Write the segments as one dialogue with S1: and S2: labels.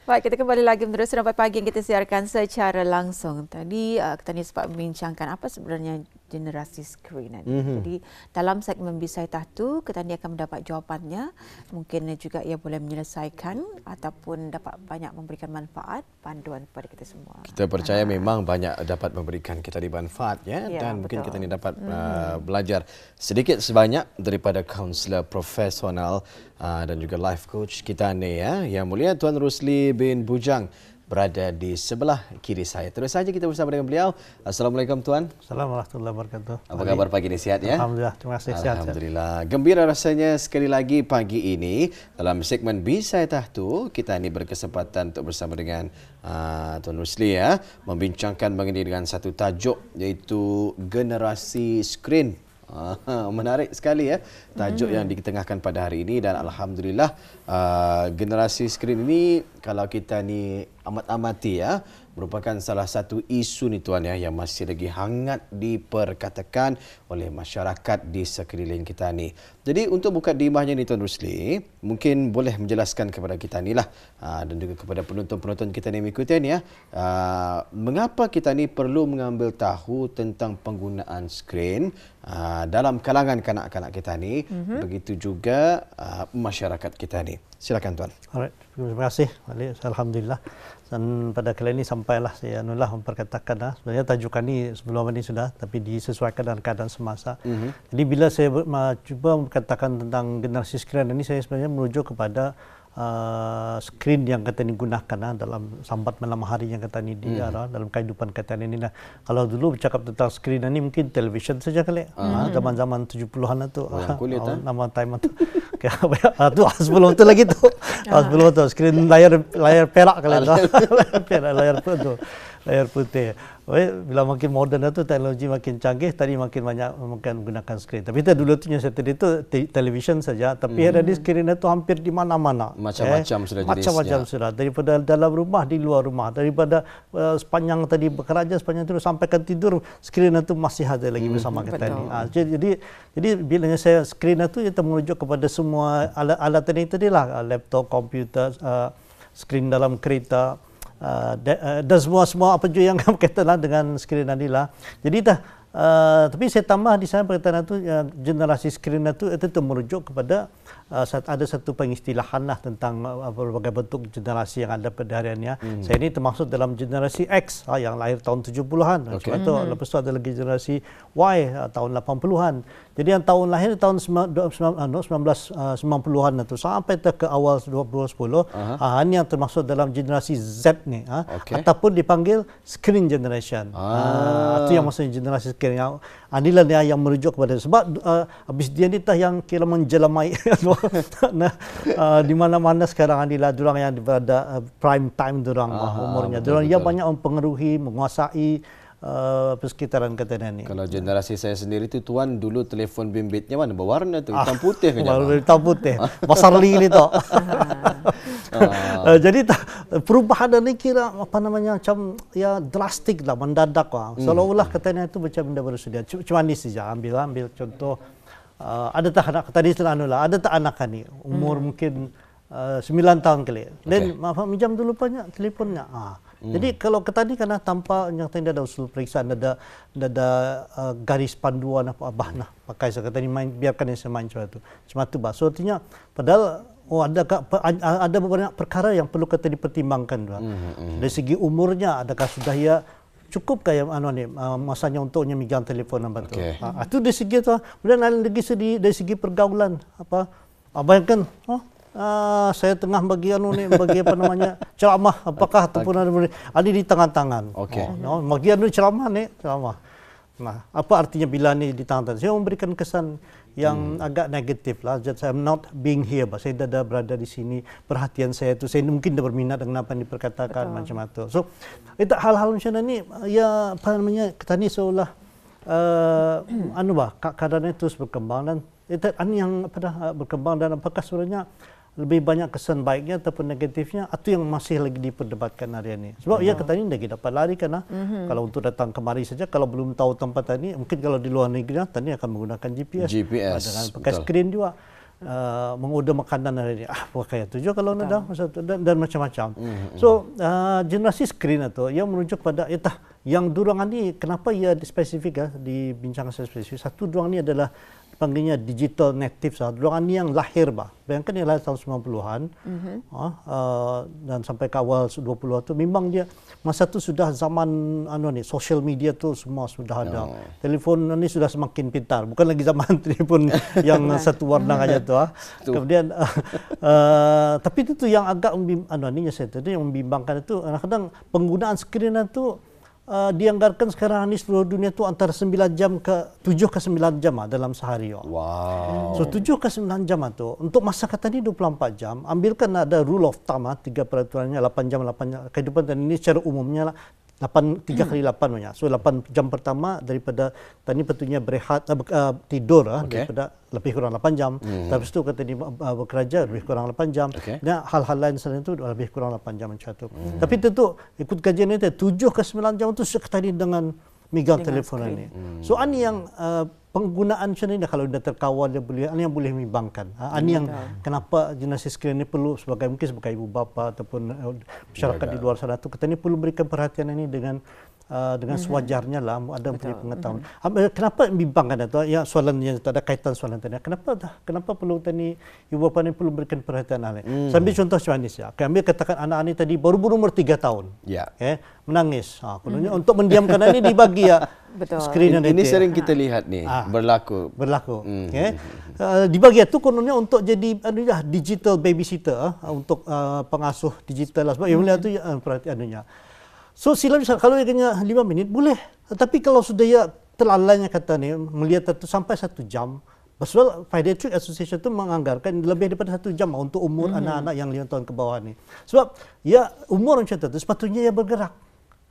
S1: Baik, kita kembali lagi meneruskan Rampai Pagi yang kita siarkan secara langsung. Tadi kita ni sempat membincangkan apa sebenarnya generasi skrin ini. Jadi dalam segmen Bisai Tahtu, kita ni akan mendapat jawapannya. Mungkin juga ia boleh menyelesaikan ataupun dapat banyak memberikan manfaat, panduan kepada kita semua.
S2: Kita percaya memang banyak dapat memberikan kita di manfaat ya, dan mungkin kita ni dapat belajar sedikit sebanyak daripada kaunselor profesional dan juga life coach kita ni ya. Yang mulia Tuan Rusli bin Bujang berada di sebelah kiri saya. Terus saja kita bersama dengan beliau. Assalamualaikum Tuan.
S3: Assalamualaikum warahmatullahi wabarakatuh.
S2: Apa kabar pagi ini, sihat ya?
S3: Alhamdulillah, terima kasih sihat.
S2: Alhamdulillah. Gembira rasanya sekali lagi pagi ini dalam segmen Bisai Tahtu kita ini berkesempatan untuk bersama dengan Tuan Rusli ya, membincangkan mengenai dengan satu tajuk iaitu generasi skrin. Menarik sekali ya tajuk yang ditengahkan pada hari ini, dan alhamdulillah generasi skrin ini kalau kita ni amat-amati ya, merupakan salah satu isu ni Tuan ya, yang masih lagi hangat diperkatakan oleh masyarakat di sekeliling kita ni. Jadi untuk buka dimahnya ni Tuan Rusli, mungkin boleh menjelaskan kepada kita ni lah dan juga kepada penonton-penonton kita ni mengikuti ni ya, mengapa kita ni perlu mengambil tahu tentang penggunaan skrin dalam kalangan kanak-kanak kita ni, begitu juga masyarakat kita ni. Silakan Tuan.
S3: Alright, terima kasih. Alhamdulillah. Dan pada kali ini sampailah saya memperkatakan sebenarnya tajukan ini sebelum ini sudah, tapi disesuaikan dengan keadaan semasa. Jadi bila saya cuba mengatakan tentang generasi skrin ini, saya sebenarnya merujuk kepada skrin yang kita gunakan dalam sambat malam hari yang kita ni dalam kehidupan kita ini. Kalau dulu bercakap tentang skrin ini mungkin televisyen saja kali. Zaman-zaman 70-an itu. Nama time itu. Tu sebelum tu lagi tu. Sebelum tu skrin layar perak kali tu. Layar putih. Bila makin moden itu, teknologi makin canggih, tadi makin banyak menggunakan skrin. Tapi kita dulu tu itu televisyen saja, tapi ada di skrin itu hampir di mana-mana.
S2: Macam-macam sudah jenisnya.
S3: Macam-macam sudah. Daripada dalam rumah, di luar rumah, daripada sepanjang tadi bekerja, sepanjang tidur sampai ke tidur, skrin itu masih ada lagi bersama kita ni. Jadi bila saya skrin itu, kita merujuk kepada semua alat ini tadilah, laptop, komputer, skrin dalam kereta, dan semua apa juga yang berkaitan dengan skrin anilah. Jadi tapi saya tambah di sana perkataan itu, generasi skrin itu merujuk kepada ada satu pengistilahan tentang berbagai bentuk generasi yang ada pada hari ini. Saya ini termasuk dalam generasi X yang lahir tahun 70-an. Lepas itu ada lagi generasi Y tahun 80-an. Jadi yang tahun lahir tahun 1990-an itu sampai ke awal 2010, ini yang termasuk dalam generasi Z ni, ataupun dipanggil screen generation. Itu yang maksudnya generasi screen. Inilah yang merujuk kepada, sebab habis dia ni yang kira menjelamai di mana-mana sekarang inilah diorang yang berada prime time diorang umurnya. Diorang yang banyak mempengaruhi, menguasai persekitaran kita ni.
S2: Kalau generasi saya sendiri tu Tuan, dulu telefon bimbitnya mana berwarna tu, hitam putih ke jangan?
S3: Hitam putih. Besar lagi tu. Jadi perubahan ini kira macam ya drastik lah, mendadak lah. Seolah-olah katanya itu macam benda baru sedia. Cuma ni saja, ambil contoh. Ada tak anak tadi ada tak anak ni umur mungkin 9 tahun kali. Dan minjam dulu banyak telefonnya. Jadi kalau tadi karena tanpa yang tadi ada usul periksaan, ada garis panduan apa pakai sekali biarkan yang saya main cuma tu bah. So artinya padahal ada beberapa perkara yang perlu kita dipertimbangkan. Dari segi umurnya, adakah sudah ia cukup kayak masanya untuknya megang telefon nombor tu. Itu dari segi tu. Kemudian dari segi pergaulan bayangkan saya tengah bagi ceramah, apakah ataupun ada di tangan-tangan. Bagi ceramah ni ceramah. Nah, apa artinya bila ni di tangan-tangan? Saya memberikan kesan yang agak negatif lah. I'm not being here, saya dah berada di sini. Perhatian saya tu, saya mungkin dah berminat dengan apa yang diperkatakan macam itu. So, itu hal-hal macam ni, ya kita ni seolah keadaan itu terus berkembang, dan itu yang berkembang, dan apakah sebenarnya lebih banyak kesan baiknya ataupun negatifnya, itu yang masih lagi diperdebatkan hari ini. Sebab ia kata ini lagi dapat lari kan. Kalau untuk datang kemari saja, kalau belum tahu tempat ini, mungkin kalau di luar negeri tadi akan menggunakan GPS. Dengan pakai skrin juga. mengorder makanan hari ni. Pakai tu juga kalau nak dan macam-macam. So generasi skrin itu yang merujuk pada yang durangan ni kenapa ia spesifik dibincangkan spesifik. Satu durang ni adalah panggilnya digital native. Durangan ni yang lahir bayangkan yang lahir tahun 90-an dan sampai ke awal 20-an tu memang dia masa tu sudah zaman social media tu semua sudah ada. Telefon ni sudah semakin pintar, bukan lagi zaman telefon yang satu warna aja tu. Kemudian tapi itu yang agak yang membimbangkan itu kadang-kadang penggunaan skrin itu dianggarkan sekarang ni seluruh dunia tu antara 9 jam ke 7 ke 9 jam dalam sehari.
S2: Wow.
S3: So 7 ke 9 jam tu untuk masa kata ni 24 jam. Ambilkan ada rule of thumb 3 peraturannya 8 jam kehidupan ini secara umumnya 3 kali 8 banyak. So 8 jam pertama daripada tadi betulnya berehat tidur daripada lebih kurang 8 jam. Lepas tu kata ni bekerja lebih kurang 8 jam. Dan hal-hal lain selain itu lebih kurang 8 jam macam tu. Tapi tentu ikut kajian ini 7 ke 9 jam tu sekali dengan megang telefon ini. So ani yang penggunaan macam ni kalau dah terkawal dia boleh yang boleh membimbangkan. Ani yang kenapa generasi skrin ni perlu mungkin sebagai ibu bapa ataupun masyarakat di luar sana tu kita ni perlu berikan perhatian ini dengan sewajarnya lah ada punya pengetahuan. Kenapa membimbangkan itu? Ya soalan yang tak ada kaitan soalan tadi. Kenapa perlu tadi ibu bapa ni perlu berikan perhatian hal ini? Sambil contoh macam ni Ambil katakan anak ni tadi baru berumur 3 tahun. Menangis. Untuk mendiamkan ini dibagi skrin
S2: ini sering kita lihat ni berlaku.
S3: Dibagi itu kononnya untuk jadi digital babysitter untuk pengasuh digital lah sebab yang melihat tu perhatiannya. So sila kalau dia 5 minit boleh. Tapi kalau sudah ya terlalainya kata ni melihat itu sampai 1 jam. Sebab Pediatric Association itu menganggarkan lebih daripada 1 jam untuk umur anak-anak yang 5 tahun ke bawah ni. Sebab ya umur macam tu sepatutnya ia bergerak.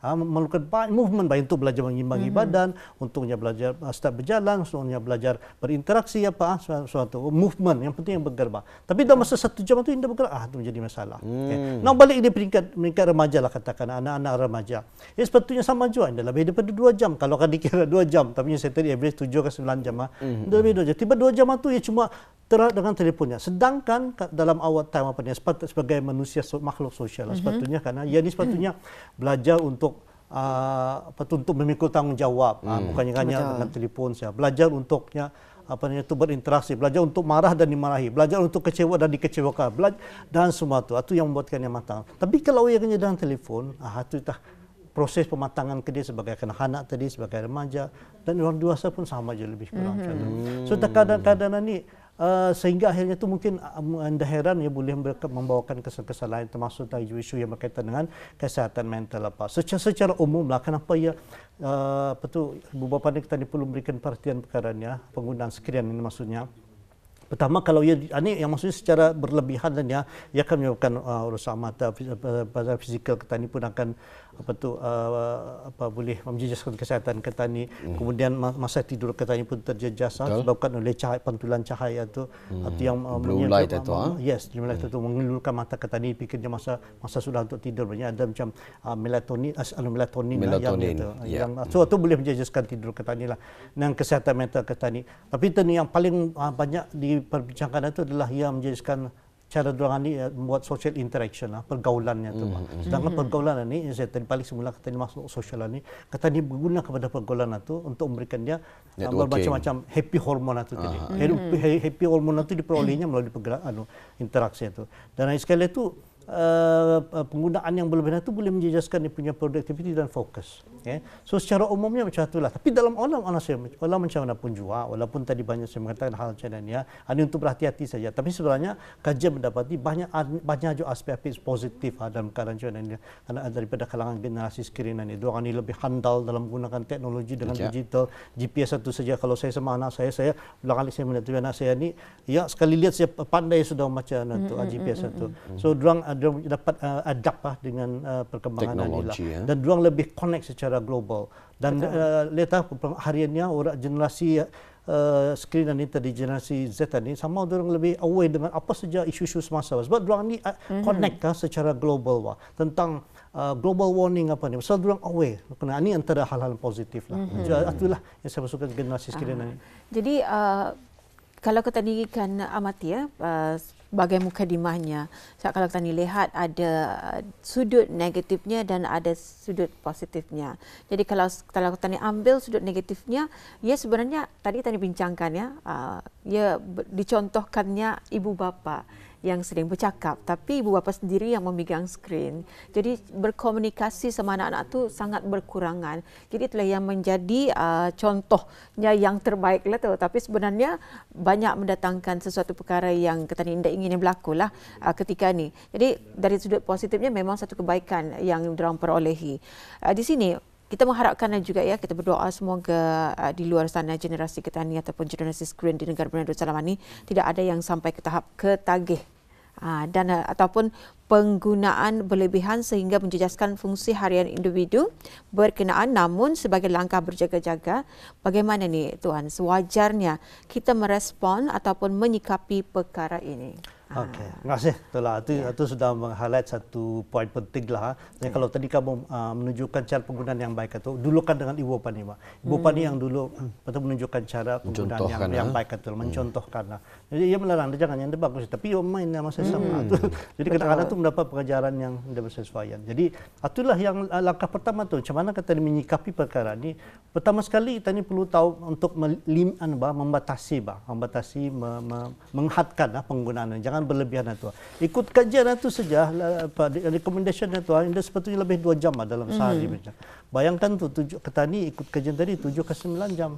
S3: Memerlukan movement baik untuk belajar mengimbangi badan, untuknya belajar start berjalan, untuknya belajar berinteraksi suatu movement yang penting yang bergerak. Tapi dalam masa 1 jam itu tidak bergerak, itu menjadi masalah. Nak balik di peringkat remaja lah katakan anak-anak remaja. Sepatutnya sama juga, lebih daripada 2 jam. Kalau kan dikira 2 jam, tapi saya tadi average 7 ke 9 jam lebih 2 jam. Tiba 2 jam itu ia cuma terang dengan telefonnya. Sedangkan dalam awal time sebagai manusia makhluk sosial sepatutnya karena ia ni sepatutnya belajar untuk untuk memikul tanggungjawab bukannya hanya dengan telefon saja. Belajar untuknya berinteraksi, belajar untuk marah dan dimarahi, belajar untuk kecewa dan dikecewakan, dan semua itu yang membuatkannya matang. Tapi kalau ia hanya dengan telefon, itu proses pematangan ke dia sebagai kanak-kanak tadi, sebagai remaja dan orang dewasa pun sama je lebih kurang. So kadang-kadang ni sehingga akhirnya itu mungkin anda heran ya boleh membawakan kesan-kesan lain termasuk tadi isu yang berkaitan dengan kesihatan mental secara umum lah kenapa ya ibu bapa ni kita perlu berikan perhatian perkaranya penggunaan skrin ini maksudnya. Pertama kalau ia ini yang maksudnya secara berlebihan dan ia akan menyebabkan urusan mata pada fizikal kita ni pun akan boleh menjejaskan kesihatan kita ni. Kemudian masa tidur kita ni pun terjejas disebabkan oleh pantulan cahaya itu atau yang
S2: blue light itu
S3: itu mengelurkan mata kita ni fikirnya masa sudah untuk tidur banyak ada macam melatonin yang so itu boleh menjejaskan tidur kita ni lah dan kesihatan mental kita ni. Tapi itu yang paling banyak diperbincangkan itu adalah yang menjejaskan cara diorang ni membuat social interaction pergaulannya tu. Sedangkan pergaulan ni saya tadi balik semula kata ni masuk sosial ni kata ni berguna kepada pergaulan itu untuk memberikan dia bermacam-macam happy hormone itu tadi. Happy hormone itu diperolehnya melalui interaksi itu. Dan sekali itu penggunaan yang berlebihan itu boleh menjejaskan dia punya productivity dan fokus. So secara umumnya macam itulah. Tapi dalam alam macam mana pun juga, walaupun tadi banyak saya mengatakan hal macam ini, ini untuk berhati-hati saja. Tapi sebenarnya kajian mendapati banyak juga aspek-aspek positif dalam keadaan macam ini. Daripada kalangan generasi skrin ini, diorang ini lebih handal dalam menggunakan teknologi dengan digital. GPS satu saja kalau saya sama anak saya belang kali saya melihat anak saya ni, ya sekali lihat saya pandai sudah macam GPS satu. So diorang dapat adapt dengan perkembangan ini dan diorang lebih connect secara global dan lihat hariannya orang generasi skrin ini tadi generasi Z tadi sama diorang lebih aware dengan apa saja isu-isu semasa sebab diorang ni connect secara global tentang global warming apa ni sebab diorang aware kena ini antara hal-hal positif lah. Itulah yang saya masukkan generasi skrin ini.
S1: Jadi kalau kita ni kan amati ya, bagai mukadimahnya. So, kalau kita ni lihat ada sudut negatifnya dan ada sudut positifnya. Jadi kalau kita ni ambil sudut negatifnya, ya sebenarnya tadi kita ni bincangkan ya, ya dicontohkannya ibu bapa yang sering bercakap, tapi ibu bapa sendiri yang memegang skrin. Jadi berkomunikasi sama anak-anak tu sangat berkurangan. Jadi itulah yang menjadi contohnya yang terbaik lah tu. Tapi sebenarnya banyak mendatangkan sesuatu perkara yang kita ni tidak ingin berlaku lah ketika ni. Jadi dari sudut positifnya memang satu kebaikan yang diorang perolehi. Di sini kita mengharapkan juga ya, kita berdoa semoga di luar sana generasi kita ni ataupun generasi skrin di negara Brunei Darussalam ni tidak ada yang sampai ke tahap ketagih dan ataupun penggunaan berlebihan sehingga menjejaskan fungsi harian individu berkenaan. Namun sebagai langkah berjaga-jaga, bagaimana ni Tuan sewajarnya kita merespon ataupun menyikapi perkara ini?
S3: Okey, terima kasih. Itulah, itu sudah meng-highlight satu poin penting lah. Jadi kalau tadi kamu menunjukkan cara penggunaan yang baik itu, dulu kan dengan Ibu Pani, Ibu Pani yang dulu betul menunjukkan cara penggunaan yang baik itu, mencontohkan lah. Jadi ia melarang, dia jangan yang bagus, tapi ia main yang masih sama. Jadi kadang-kadang itu mendapat pengajaran yang tidak bersesuaian. Jadi itulah yang langkah pertama tu, macam mana kita menyikapi perkara ini. Pertama sekali kita ni perlu tahu untuk membatasi, menghadkan penggunaan. Jangan berlebihan itu. Ikut kajian itu saja, recommendation itu, ini sepatutnya lebih 2 jam dalam sehari. Bayangkan tu, Ketani ikut kajian tadi 7 ke 9 jam.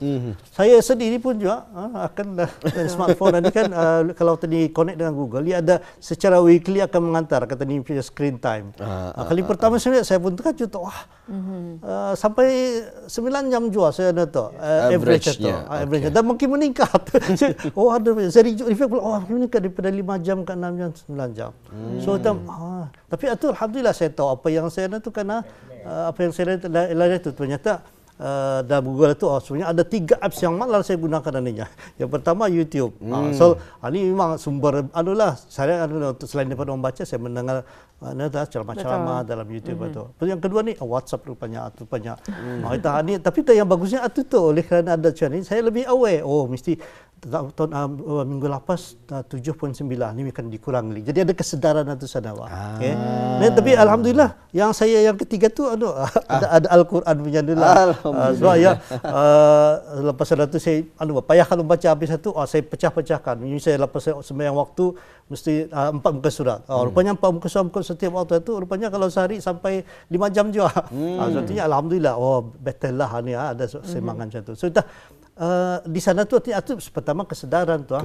S3: Saya sendiri pun juga akan smartphone ini kan, kalau tadi connect dengan Google, dia ada secara weekly akan mengantar Ketani punya screen time. Kali pertama saya pun terkejut, sampai 9 jam juga saya ada tu average itu. Dan mungkin meningkat. Ada saya review pula, meningkat daripada 5 jam ke 6 jam, 9 jam. So tapi itu alhamdulillah saya tahu apa yang saya ada tu, kerana apa yang saya lihat itu ternyata dalam Google itu sebenarnya ada 3 apps yang malah saya gunakan aninya. Yang pertama YouTube. So ini memang sumber saya untuk selain daripada membaca, saya mendengar ceramah-ceramah dalam YouTube itu. Yang kedua ni WhatsApp rupanya. Tapi yang bagusnya itu oleh kerana ada channel ini, saya lebih aware. Mesti minggu lepas 7.9 ini akan dikurangi. Jadi ada kesedaran itu sana, Pak. Okay. Tapi alhamdulillah yang ketiga tu ada Al-Quran punya dulu. Sebab lepas itu saya payah kalau baca habis itu saya pecah-pecahkan. Ini saya lepas sembahyang waktu mesti 4 muka surat. Rupanya 4 muka surat setiap waktu itu, rupanya kalau sehari sampai 5 jam juga. Artinya alhamdulillah, better lah ni ada semangat macam tu. So di sana tu pertama kesedaran tu.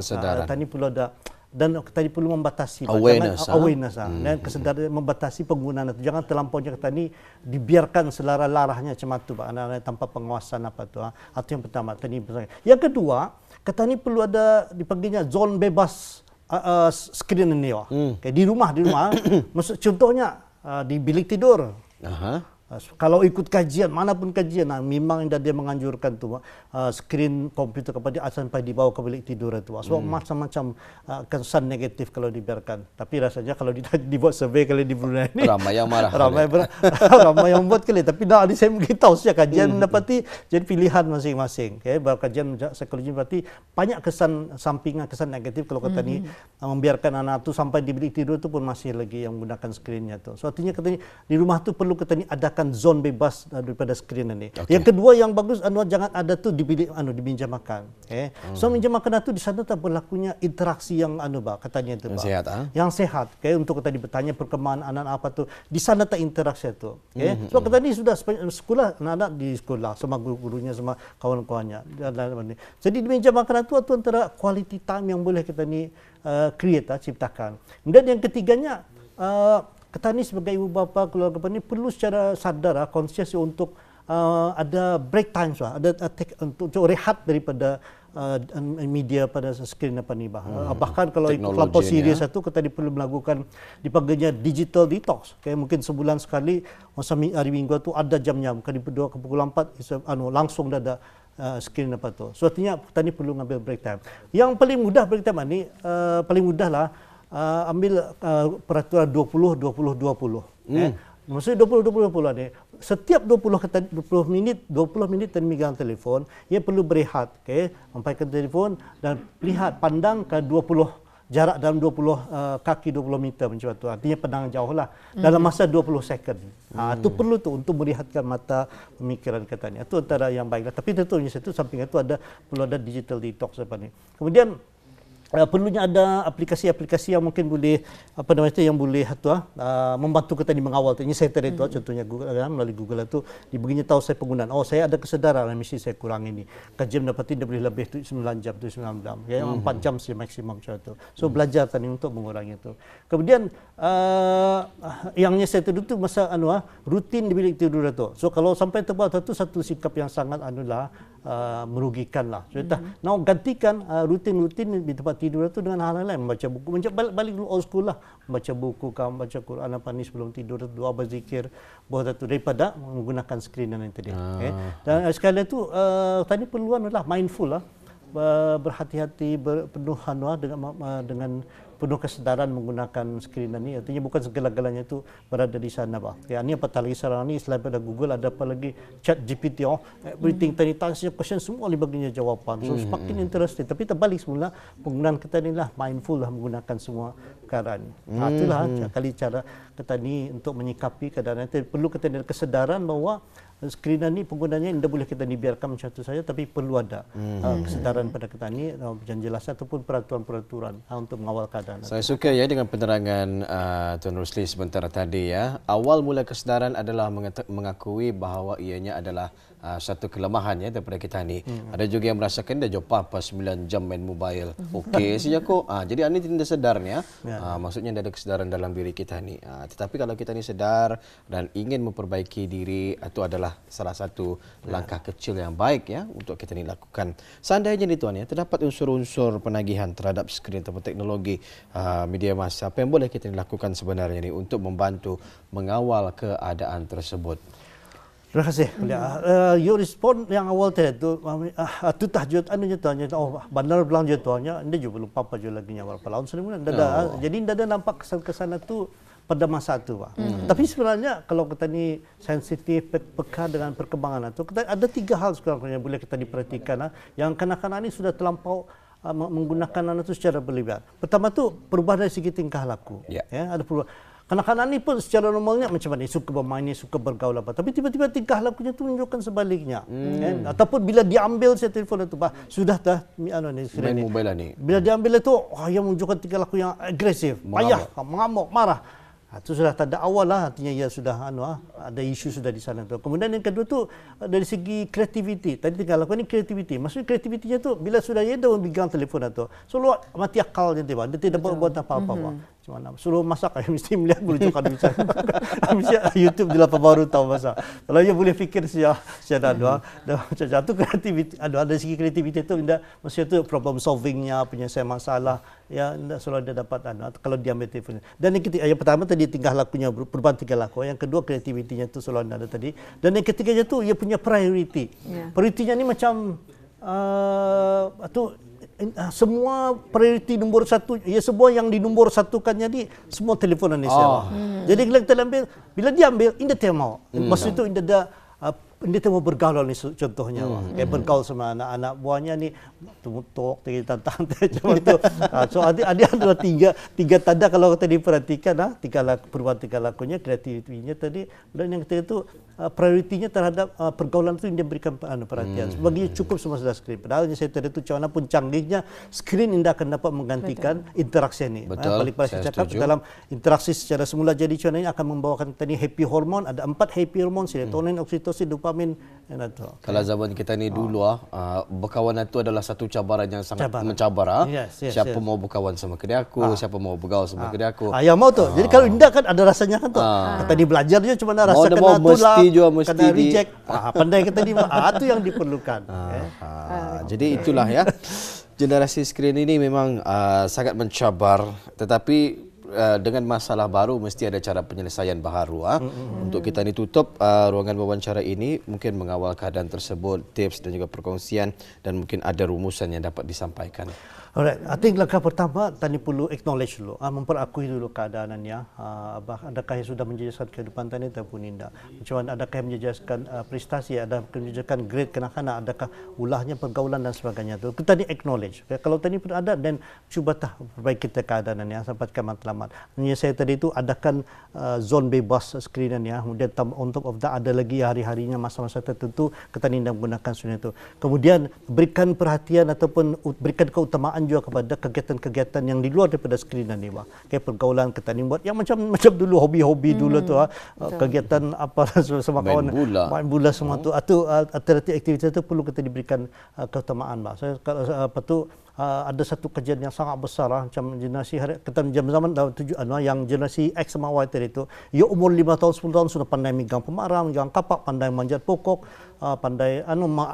S3: Tadi perlu ada, dan tadi perlu membatasi awareness dan kesedaran membatasi penggunaan itu. Jangan terlampaunya tadi dibiarkan selara-larahnya macam tu, Pak, tanpa pengawasan apa tu. Itu yang pertama tadi. Yang kedua, katanya perlu ada dipanggilnya zon bebas skrin ini. Di rumah maksud contohnya di bilik tidur. Kalau ikut kajian, manapun kajian, memang dia menganjurkan tu skrin komputer kepada sampai dibawa ke bilik tidur itu. Sebab macam-macam kesan negatif kalau dibiarkan. Tapi rasanya kalau dibuat survei kali di Brunei ini,
S2: ramai yang marah.
S3: ramai yang buat kali. Tapi saya beritahu saja kajian mendapati jadi pilihan masing-masing. Kajian psikologi berarti banyak kesan sampingan, kesan negatif kalau kata ni membiarkan anak tu sampai di bilik tidur tu pun masih lagi yang menggunakan skrinnya tu. So artinya kata ni di rumah tu perlu kata ni adakan zon bebas daripada skrin ini. Yang kedua yang bagus jangan ada tu di bilik di meja makan. So meja makan itu di sana tak berlakunya interaksi yang katanya itu,
S2: yang sehat.
S3: Yang sehat. Untuk tadi bertanya perkembangan anak apa tu, di sana tak interaksi itu. Sebab kata ni sudah sekolah, anak di sekolah sama guru-gurunya sama kawan-kawannya. Jadi di meja makan itu antara quality time yang boleh kita ni create, ciptakan. Dan yang ketiganya, kita ni sebagai ibu bapa keluarga ni perlu secara sadar, conscious untuk ada break times, ada untuk rehat daripada media pada skrin apa ni, bahkan kalau terlampau serius itu kita perlu melakukan dipanggilnya digital detox. Mungkin sebulan sekali, masa hari Minggu tu ada jamnya, bukan di 2 ke pukul 4 langsung ada skrin apa tu. So artinya kita ni perlu ngambil break time. Yang paling mudah break time ni paling mudah lah ambil peraturan 20-20-20. Maksudnya 20 ni. Setiap 20 minit dan megang telefon, ia perlu berehat, okey, memainkan telefon dan lihat pandang ke 20 jarak dalam 20 kaki 20 meter macam tu. Artinya pandang jauh lah dalam masa 20 second. Itu perlu tu untuk melihatkan mata pemikiran katanya. Itu antara yang baiklah. Tapi tentunya satu samping itu perlu ada digital detox apa ni. Kemudian perlunya ada aplikasi-aplikasi yang mungkin boleh yang boleh membantu kita mengawal. Ini saya tadi itu contohnya Google, melalui Google itu diberinya tahu saya penggunaan. Saya ada kesedaran mesti saya kurang ini. Kajian dapat tidak boleh lebih 9 jam 9 jam. Ya 4 jam sih maksimum macam itu. So belajar tadi untuk mengurangi itu. Kemudian yangnya saya tidur itu masa rutin di bilik tidur itu. So kalau sampai terbawah itu satu sikap yang sangat merugikan lah. So now gantikan rutin-rutin di tempat tidur itu dengan hal lain, membaca buku, balik dulu old school lah, membaca buku, membaca Quran apa ni sebelum tidur, doa berzikir, buat itu daripada menggunakan skrin dan tadi. Dan sekali itu tadi perluan adalah mindful lah, berhati-hati, penuh dengan penuh kesedaran menggunakan skrin ini. Artinya bukan segala-galanya itu berada di sana. Ya, ini apatah lagi sekarang ini selain pada Google ada apa lagi chat GPT, everything tadi tanya question semua baginya jawapan. So semakin interesting. Tapi terbalik semula penggunaan kita inilah mindful lah menggunakan semua perkara ini. Itulah kali cara kita ni untuk menyikapi keadaan itu. Perlu kita ada kesedaran bahawa skrin ini penggunanya tidak boleh kita dibiarkan macam itu saja, tapi perlu ada kesedaran pada kita ini penjelasan ataupun peraturan-peraturan untuk mengawal keadaan.
S2: Saya suka ya dengan penerangan Tuan Rusli sebentar tadi ya. Awal mula kesedaran adalah mengakui bahawa ianya adalah satu kelemahan ya daripada kita ni. Ada juga yang merasakan dah jawab apa 9 jam main mobile. Okey saja kok. Jadi ini tidak sedarnya. Maksudnya ada kesedaran dalam diri kita ni. Tetapi kalau kita ni sedar dan ingin memperbaiki diri, itu adalah salah satu langkah kecil yang baik ya untuk kita ni lakukan. Seandainya ni tuan ya, terdapat unsur-unsur penagihan terhadap skrin ataupun teknologi media massa, apa yang boleh kita ni lakukan sebenarnya ni untuk membantu mengawal keadaan tersebut?
S3: Terima kasih. You respon yang awal tadi tu tahajud anunya tuanya bandar belang je tuanya anda juga belum apa je lagi nya berapa tahun sudah jadi tidak ada nampak kesan-kesan itu pada masa itu Pak. Tapi sebenarnya kalau kita ni sensitif peka dengan perkembangan itu ada 3 hal sebenarnya boleh kita diperhatikan yang kanak-kanak ini sudah terlampau menggunakan itu secara berlebihan. Pertama tu perubahan dari segi tingkah laku. Ya, ada perubahan. Kanak-kanak ni pun secara normalnya macam mana suka bermain, suka bergaul apa. Tapi tiba-tiba tingkah lakunya tu menunjukkan sebaliknya. Ataupun bila diambil saya telefon itu sudah dah
S2: main mobile ni.
S3: Bila diambil itu yang menunjukkan tingkah laku yang agresif, payah, mengamuk, marah. Itu sudah tanda awal lah, artinya ia sudah ada isu sudah di sana tu. Kemudian yang kedua tu dari segi kreativiti. Tadi tinggal lakukan ni kreativiti. Maksudnya kreativitinya tu bila sudah ia dah memegang telefon tu, selalu mati akal dia tiba. Dia tidak buat apa-apa. Macam mana? Suruh masak mesti melihat berujukan bisa. Mesti YouTube di lapan baru tahu masak. Kalau dia boleh fikir secara macam tu kreativiti. Ada segi kreativiti tu maksudnya tu problem solvingnya, penyelesaian masalah. Ya, selalu dia dapat kalau dia ambil telefon. Dan yang pertama tadi tingkah lakunya, perubahan tingkah laku. Yang kedua kreativitinya tu selalu ada tadi. Dan yang ketiganya tu ia punya priority. Prioritinya ni macam semua prioriti nombor satu, semua yang di nombor satukannya ni semua telefon Indonesia. Jadi bila kita ambil, bila dia ambil, indah dia mau. Maksud itu indah dia mau bergaul ni contohnya. Kayak bergaul sama anak-anak buahnya ni, tumuk-tumuk, tantang macam tu. So ada adalah tiga tanda kalau kita diperhatikan, perubahan tingkah lakunya, kreativitinya tadi, dan yang ketiga itu prioritinya terhadap pergaulan itu dia berikan perhatian. Sebagai cukup semua sudah skrin. Padahal saya tadi itu macam mana pun canggihnya, skrin tidak akan dapat menggantikan interaksi ini.
S2: Betul.
S3: Balik pada saya cakap dalam interaksi secara semula jadi macam ini akan membawakan tadi happy hormone. Ada 4 happy hormone: serotonin, oksitosin, dopamin.
S2: Kalau zaman kita ni dulu berkawan itu adalah satu cabaran yang sangat mencabar. Siapa mau berkawan sama kedai aku, siapa mau bergaul sama kedai aku.
S3: Yang mau tu. Jadi kalau indah kan ada rasanya kan tu. Kata dia belajar dia cuma nak rasakan itulah. Kena reject. Pandai kata dia. Itu yang diperlukan.
S2: Jadi itulah ya. Generasi skrin ini memang sangat mencabar, tetapi dengan masalah baru mesti ada cara penyelesaian baharu. Untuk kita ni tutup ruangan wawancara ini, mungkin mengawal keadaan tersebut, tips dan juga perkongsian, dan mungkin ada rumusan yang dapat disampaikan.
S3: Alright, I think langkah pertama tadi perlu acknowledge dulu, memperakui dulu keadaannya. Adakah yang sudah menjejaskan kehidupan tadi ataupun tidak? Macam mana, adakah yang menjejaskan prestasi, adakah menjejaskan grade kanak-kanak, adakah ulahnya pergaulan dan sebagainya itu. Kita tadi acknowledge. Kalau tadi pun ada, dan cuba perbaiki keadaannya sampai ke matlamat. Hanya saya tadi itu adakan zon bebas screenannya. Kemudian on top of that ada lagi hari-harinya masa-masa tertentu kita tidak menggunakan screen itu. Kemudian berikan perhatian ataupun berikan keutamaan juga kepada kegiatan-kegiatan yang di luar daripada skrinan ni, kayak pergaulan kita ni buat yang macam dulu hobi-hobi dulu tu, kegiatan apa sama kawan main bola semua tu, atau aktiviti itu perlu kita diberikan keutamaan, saya apa tu. Ada satu kejadian yang sangat besar macam generasi kita zaman yang generasi X sama Y tadi itu, ia umur 5 tahun 10 tahun sudah pandai megang pemarang, megang kapak, pandai manjat pokok, pandai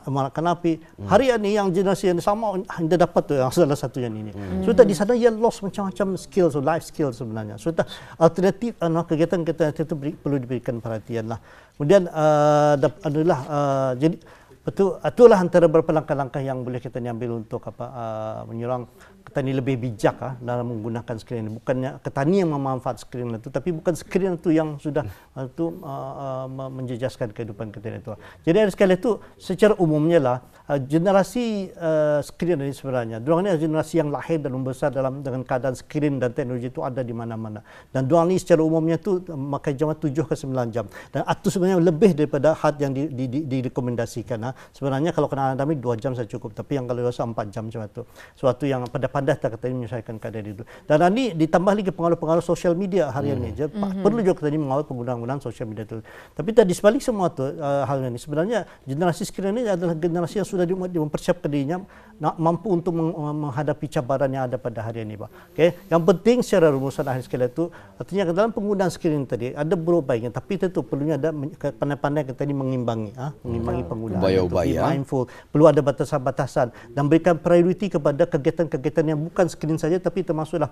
S3: melakukan api. Hari ini yang generasi yang sama anda dapat tu yang salah satu yang ini. Sudah di sana ia lost macam-macam skills, life skills sebenarnya. Sudah alternatif kegiatan-kegiatan itu perlu diberikan perhatian lah. Kemudian adalah jadi itulah antara beberapa langkah-langkah yang boleh kita ambil untuk menyerang petani lebih bijak dalam menggunakan skrin. Bukannya petani yang memanfaat skrin itu, tapi bukan skrin itu yang sudah menjejaskan kehidupan kita itu. Jadi ada sekali itu secara umumnya lah generasi skrin ini sebenarnya, diorang ini generasi yang lahir dan membesar dengan keadaan skrin dan teknologi itu ada di mana-mana. Dan diorang ini secara umumnya itu memakai jam 7 ke 9 jam. Dan itu sebenarnya lebih daripada had yang direkomendasikan. Sebenarnya kalau kena kami 2 jam saja cukup, tapi yang kalau rasa 4 jam macam itu. Suatu yang pandai tak kata menyelesaikan keadaan itu. Dan ini ditambah lagi pengaruh-pengaruh sosial media hari ini. Perlu juga kita mengawal penggunaan sosial media itu. Tapi tadi sebalik semua tu hal ini sebenarnya generasi sekarang ini adalah generasi yang sudah mempersiapkan dirinya mampu untuk menghadapi cabaran yang ada pada hari ini, Pak. Okay? Yang penting secara rumusan akhir sekali itu artinya dalam penggunaan skrin tadi ada buruk baiknya, tapi itu perlunya ada pandai-pandai kita ini mengimbangi penggunaan.
S2: Upaya-upaya.
S3: Mindful, perlu ada batasan-batasan dan berikan prioriti kepada kegiatan-kegiatan yang bukan skrin saja, tapi termasuklah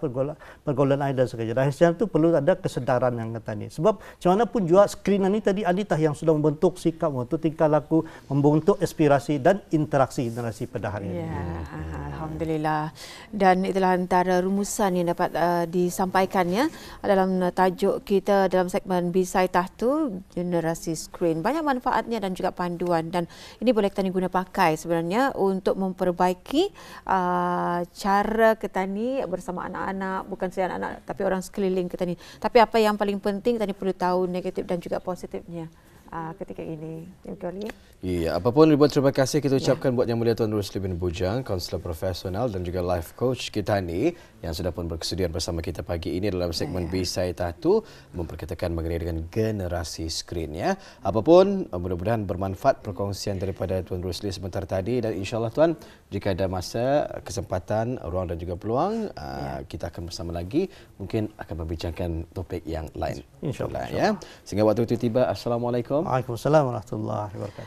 S3: pergaulan air dan sebagainya. Dan sekarang itu perlu ada kesedaran yang kata ini. Sebab macam mana pun juga skrin ini tadi aditah yang sudah membentuk sikap, membentuk tingkah laku, membentuk aspirasi dan interaksi generasi pada hari ini.
S1: Alhamdulillah. Dan itulah antara rumusan yang dapat disampaikannya dalam tajuk kita dalam segmen Bisai Tahtu Generasi Skrin. Banyak manfaatnya dan juga panduan, dan ini boleh kita guna pakai sebenarnya untuk memperbaiki cara kita ni bersama anak-anak, bukan saja anak-anak tapi orang sekeliling kita ni. Tapi apa yang paling penting kita ni perlu tahu negatif dan juga positifnya ketika ini.
S2: Ya, apapun dibuat, terima kasih kita ucapkan buat Yang Mulia Tuan Rusli bin Bujang, kaunselor profesional dan juga life coach kita ni yang sudah pun berkesudian bersama kita pagi ini dalam segmen Bisai Tahtu memperkatakan mengenai dengan generasi skrin, ya. Apapun, mudah-mudahan bermanfaat perkongsian daripada Tuan Rusli sebentar tadi, dan insya-Allah Tuan, jika ada masa, kesempatan, ruang dan juga peluang, kita akan bersama lagi, mungkin akan membincangkan topik yang lain.
S3: Insya-Allah,
S2: ya. Sehingga waktu itu tiba. Assalamualaikum.
S3: Waalaikumsalam warahmatullahi wabarakatuh.